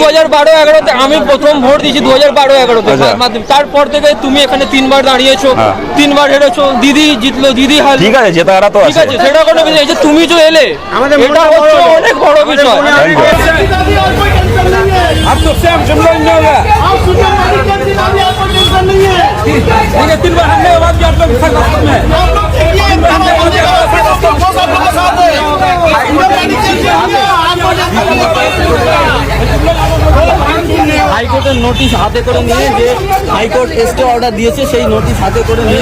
2012-11-তে আমি প্রথম ভোট দিয়েছি 2012-11-তে তারপর থেকে তুমি এখানে 3বার দাঁড়িয়েছো, 3বার হেরেছো, দিদি জিতলো, দিদি হারলো, ঠিক আছে জেতা হারা তো ঠিক আছে, সেটা কোনো বিষয়। এই যে তুমি যে এলে এটা হচ্ছে অনেক বড় বিষয়। अब तो सेम जुमला नहीं होगा। ठीक है 3 बार हमने आवाज दिया आप लोग सरकार में। 3 बार हमने आवाज दिया হাইকোর্টের নোটিশ হাতে করে নিয়ে যে হাইকোর্ট স্টে অর্ডার দিয়েছে সেই নোটিশ হাতে করে নিয়ে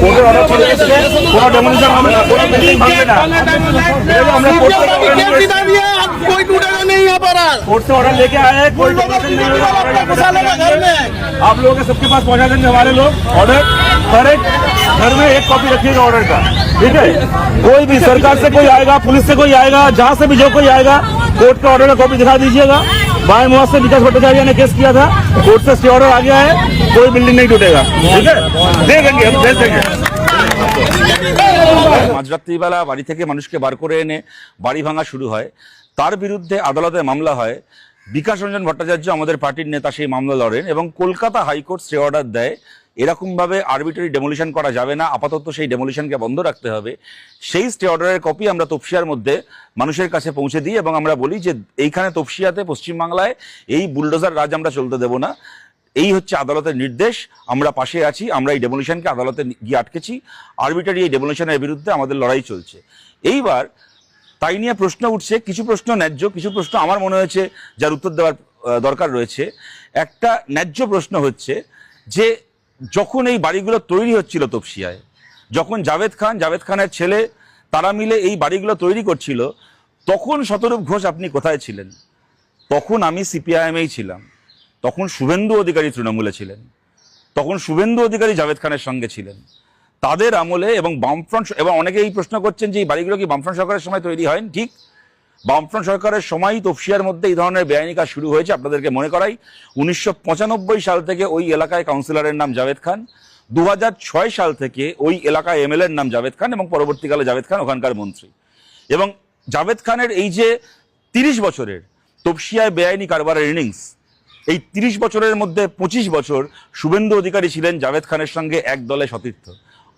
কোর্টের অর্ডার চলে এসেছে, কোনো ডেমোলিশন হবে না, কোনো বিল্ডিং ভাঙবে না। আমরা कोर्ट से कोई टूटेगा नहीं यहाँ पर। कोर्ट से ऑर्डर लेके आए हैं, कोई डेमोलिशन नहीं होगा। आप लोगों के सबके पास पहुंचा देंगे हमारे लोग ऑर्डर। हर एक घर में एक कॉपी रखिएगा ऑर्डर का, ठीक है। कोई भी सरकार से कोई आएगा, पुलिस से कोई आएगा, जहाँ से भी जो कोई आएगा, कोर्ट का ऑर्डर का कॉपी दिखा दीजिएगा। बाएं मुआवजे से विकास भट्टाचार्य ने केस किया था, कोर्ट से स्टे ऑर्डर आ गया है, कोई बिल्डिंग नहीं टूटेगा, ठीक है। दे देंगे, हम दे देंगे। মাঝরাত্রিবেলা বাড়ি থেকে মানুষকে বার করে এনে বাড়ি ভাঙা শুরু হয়, তার বিরুদ্ধে আদালতে মামলা হয়। বিকাশ রঞ্জন ভট্টাচার্য আমাদের পার্টির নেতা সেই মামলা লড়েন এবং কলকাতা হাইকোর্ট স্টে অর্ডার দেয়। এরকমভাবে আরবিটারি ডেমোলিশন করা যাবে না, আপাতত সেই ডেমোলিশনকে বন্ধ রাখতে হবে। সেই স্টে অর্ডারের কপি আমরা তপসিয়ার মধ্যে মানুষের কাছে পৌঁছে দিই এবং আমরা বলি যে এইখানে তপসিয়াতে পশ্চিমবাংলায় এই বুলডোজার রাজ আমরা চলতে দেব না। এই হচ্ছে আদালতের নির্দেশ, আমরা পাশে আছি, আমরা এই ডেমোলিশনকে আদালতে গিয়ে আটকেছি। আরবিটারি এই ডেমোলিশনের বিরুদ্ধে আমাদের লড়াই চলছে। এইবার তাই নিয়ে প্রশ্ন উঠছে, কিছু প্রশ্ন ন্যায্য, কিছু প্রশ্ন আমার মনে হয়েছে যার উত্তর দেওয়ার দরকার রয়েছে। একটা ন্যায্য প্রশ্ন হচ্ছে যে যখন এই বাড়িগুলো তৈরি হচ্ছিল তপসিয়ায়, যখন জাভেদ খানের ছেলে তারা মিলে এই বাড়িগুলো তৈরি করছিল, তখন শতরূপ ঘোষ আপনি কোথায় ছিলেন? তখন আমি সিপিআইএমেই ছিলাম, তখন শুভেন্দু অধিকারী তৃণমূলে ছিলেন, তখন শুভেন্দু অধিকারী জাভেদ খানের সঙ্গে ছিলেন। তাদের আমলে এবং বামফ্রন্ট, এবং অনেকে এই প্রশ্ন করছেন যে এই বাড়িগুলো কি বামফ্রন্ট সরকারের সময় তৈরি হয়নি? ঠিক, বামফ্রন্ট সরকারের সময়ই তপসিয়ার মধ্যে এই ধরনের বেআইনি কাজ শুরু হয়েছে। আপনাদেরকে মনে করাই 1995 সাল থেকে ওই এলাকায় কাউন্সিলরের নাম জাভেদ খান, 2006 সাল থেকে ওই এলাকায় এমএলএর নাম জাভেদ খান এবং পরবর্তীকালে জাভেদ খান ওখানকার মন্ত্রী। এবং জাভেদ খানের এই যে 30 বছরের তপসিয়ায় বেআইনি কারবারের ইনিংস, এই 30 বছরের মধ্যে 25 বছর শুভেন্দু অধিকারী ছিলেন জাভেদ খানের সঙ্গে এক দলে সতীর্থ।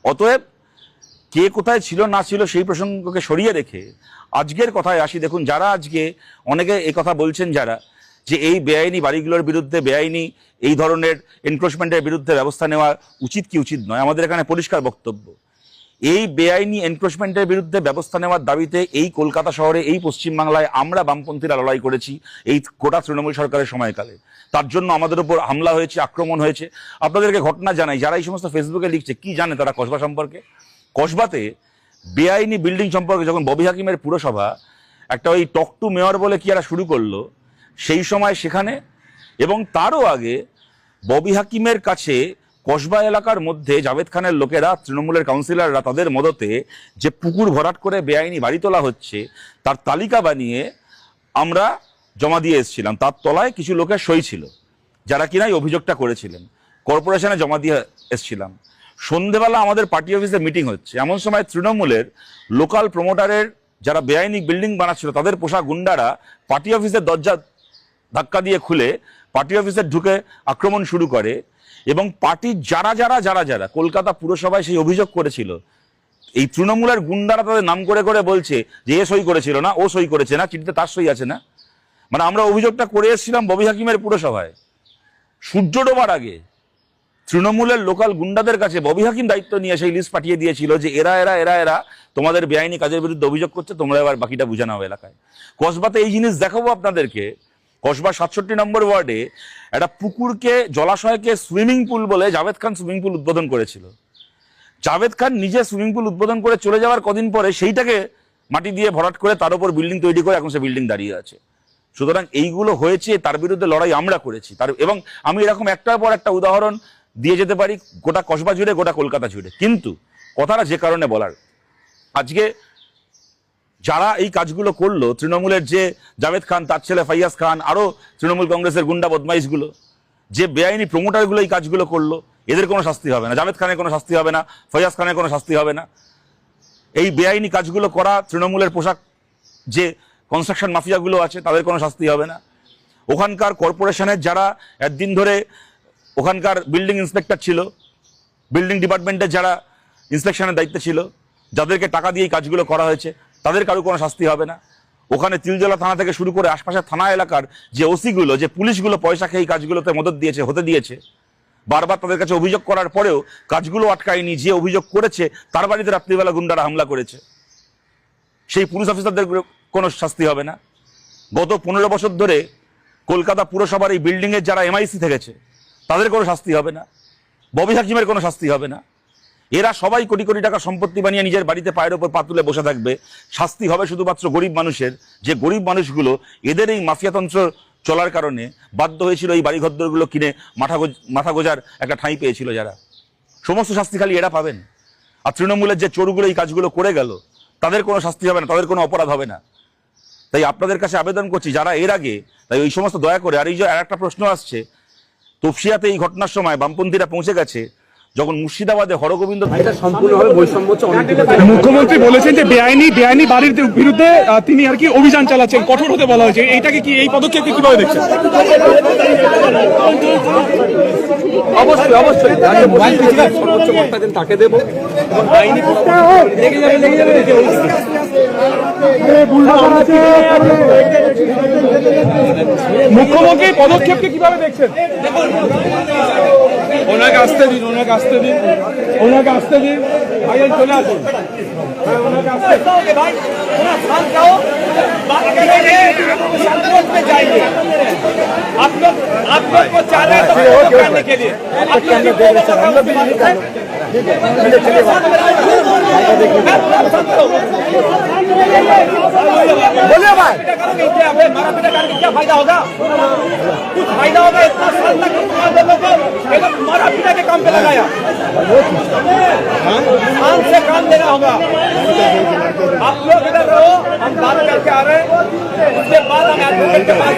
অতএব কে কোথায় ছিল না ছিল সেই প্রসঙ্গকে সরিয়ে রেখে আজকের কথায় আসি। দেখুন, যারা আজকে অনেকে এই কথা বলছেন, যারা যে এই বেআইনি বাড়িগুলোর বিরুদ্ধে, বেআইনি এই ধরনের এনক্রোচমেন্টের বিরুদ্ধে ব্যবস্থা নেওয়া উচিত কি উচিত নয়, আমাদের এখানে পরিষ্কার বক্তব্য। এই বেআইনি এনক্রোচমেন্টের বিরুদ্ধে ব্যবস্থা নেওয়ার দাবিতে এই কলকাতা শহরে, এই পশ্চিমবাংলায় আমরা বামপন্থীরা লড়াই করেছি এই গোটা তৃণমূল সরকারের সময়কালে। তার জন্য আমাদের উপর হামলা হয়েছে, আক্রমণ হয়েছে। আপনাদেরকে ঘটনা জানাই, যারা এই সমস্ত ফেসবুকে লিখছে কি জানে তারা কসবা সম্পর্কে? কসবাতে বেআইনি বিল্ডিং সম্পর্কে যখন ববি হাকিমের পুরসভা একটা ওই টক টু মেয়র বলে কি একটা শুরু করলো, সেই সময় সেখানে এবং তারও আগে ববি হাকিমের কাছে কসবা এলাকার মধ্যে জাভেদ খানের লোকেরা, তৃণমূলের কাউন্সিলররা, তাদের মদতে যে পুকুর ভরাট করে বেআইনি বাড়ি তোলা হচ্ছে তার তালিকা বানিয়ে আমরা জমা দিয়ে এসেছিলাম। তার তলায় কিছু লোকের সই ছিল যারা কিনা এই অভিযোগটা করেছিলেন, কর্পোরেশনে জমা দিয়ে এসেছিলাম। সন্ধেবেলা আমাদের পার্টি অফিসে মিটিং হচ্ছে, এমন সময় তৃণমূলের লোকাল প্রমোটারের যারা বেআইনি বিল্ডিং বানাচ্ছিল তাদের পোষা গুন্ডারা পার্টি অফিসের দরজা ধাক্কা দিয়ে খুলে পার্টি অফিসে ঢুকে আক্রমণ শুরু করে এবং পার্টির যারা যারা যারা যারা কলকাতা পুরসভায় সেই অভিযোগ করেছিল, এই তৃণমূলের গুন্ডারা তাদের নাম করে করে বলছে যে এ সই করেছিল না, ও সই করেছে না, চিঠিতে তার সই আছে না। মানে আমরা অভিযোগটা করে এসেছিলাম ববি হাকিমের পুরসভায়, সূর্য ডোবার আগে তৃণমূলের লোকাল গুন্ডাদের কাছে ববি হাকিম দায়িত্ব নিয়ে সেই লিস্ট পাঠিয়ে দিয়েছিল যে এরা এরা এরা এরা তোমাদের বেআইনি কাজের বিরুদ্ধে অভিযোগ করছে, তোমরা এবার বাকিটা বুঝে নাও এলাকায়। কসবাতে এই জিনিস দেখাবো আপনাদেরকে। কসবা 67 নম্বর ওয়ার্ডে একটা পুকুরকে, জলাশয়কে সুইমিং পুল বলে জাভেদ খান সুইমিং পুল উদ্বোধন করেছিল। জাভেদ খান নিজে সুইমিং পুল উদ্বোধন করে চলে যাওয়ার কদিন পরে সেইটাকে মাটি দিয়ে ভরাট করে তার উপর বিল্ডিং তৈরি করে এখন সে বিল্ডিং দাঁড়িয়ে আছে। সুতরাং এইগুলো হয়েছে, তার বিরুদ্ধে লড়াই আমরা করেছি। এবং আমি এরকম একটার পর একটা উদাহরণ দিয়ে যেতে পারি গোটা কসবা জুড়ে, গোটা কলকাতা জুড়ে। কিন্তু কথাটা যে কারণে বলার, আজকে যারা এই কাজগুলো করলো, তৃণমূলের যে জাভেদ খান, তার ছেলে ফাইয়াজ খান, আরো তৃণমূল কংগ্রেসের গুন্ডা বদমাইশগুলো, যে বেআইনি প্রমোটারগুলো এই কাজগুলো করলো, এদের কোনো শাস্তি হবে না। জাভেদ খানের কোনো শাস্তি হবে না, ফাইয়াজ খানের কোনো শাস্তি হবে না। এই বেআইনি কাজগুলো করা তৃণমূলের পোশাক যে কনস্ট্রাকশন মাফিয়াগুলো আছে তাদের কোনো শাস্তি হবে না। ওখানকার কর্পোরেশনের যারা একদিন ধরে ওখানকার বিল্ডিং ইন্সপেক্টর ছিল, বিল্ডিং ডিপার্টমেন্টের যারা ইন্সপেকশনের দায়িত্বে ছিল, যাদেরকে টাকা দিয়ে এই কাজগুলো করা হয়েছে, তাদের কারো কোনো শাস্তি হবে না। ওখানে তিলজলা থানা থেকে শুরু করে আশপাশের থানা এলাকার যে ওসিগুলো, যে পুলিশগুলো পয়সা খেয়ে এই কাজগুলোতে মদত দিয়েছে, হতে দিয়েছে, বারবার তাদের কাছে অভিযোগ করার পরেও কাজগুলো আটকায়নি, যে অভিযোগ করেছে তার বাড়িতে রাত্রিবেলা গুন্ডারা হামলা করেছে, সেই পুলিশ অফিসারদের কোনো শাস্তি হবে না। গত 15 বছর ধরে কলকাতা পুরসভার এই বিল্ডিংয়ের যারা এমআইসি থেকেছে তাদের কোনো শাস্তি হবে না, ববি হাকিমের কোনো শাস্তি হবে না। এরা সবাই কোটি কোটি টাকা সম্পত্তি বানিয়ে নিজের বাড়িতে পায়ের ওপর পা তুলে বসে থাকবে। শাস্তি হবে শুধুমাত্র গরিব মানুষের, যে গরিব মানুষগুলো এদের এই মাফিয়াতন্ত্র চলার কারণে বাধ্য হয়েছিল এই বাড়িঘরগুলো কিনে মাথা গোজার একটা ঠাঁই পেয়েছিল যারা। সমস্ত শাস্তি খালি এরা পাবেন। আর তৃণমূলের যে চোরগুলো এই কাজগুলো করে গেল তাদের কোনো শাস্তি হবে না, তাদের কোনো অপরাধ হবে না। তাই আপনাদের কাছে আবেদন করছি যারা এর আগে, তাই ওই সমস্ত দয়া করে। আর এই যে আর একটা প্রশ্ন আসছে, তফসিয়াতে এই ঘটনার সময় বামপন্থীরা পৌঁছে গেছে, যখন মুর্শিদাবাদে হরগোবিন্দ সম্পূর্ণভাবে বৈষম্য হচ্ছে। মুখ্যমন্ত্রী বলেছেন যে বেআইনি বাড়ির বিরুদ্ধে তিনি আর কি অভিযান চালাচ্ছেন, কঠোর হতে বলা হয়েছে। এইটাকে কি, এই পদক্ষেপকে কিভাবে দেখছেন? অবশ্যই অবশ্যই মোবাইল সর্বোচ্চ বার্তা দেন তাকে দেবো। আইনি মুখ্যমন্ত্রী পদক্ষেপকে কিভাবে দেখছেন? ওনাকে আসতে দিন, ওনাকে আসতে দিন, ওনাকে আসতে দিন। ভাইয়া চলে আসুন, ওনাকে আসতে भाई थोड़ा शांत रहो, बात करेंगे, संतोष में जाएंगे। आप लोग को चाह रहे हैं तो करने के लिए बोलिए भाई, मारा पीटा करके क्या फायदा होगा? कुछ फायदा होगा? इतना साल तक मारा पीटा के काम पे लगाया, शान से काम देना होगा। आप लोग इधर रहो, हम बात करके आ रहे हैं, उसके बाद हम एडवोकेट के पास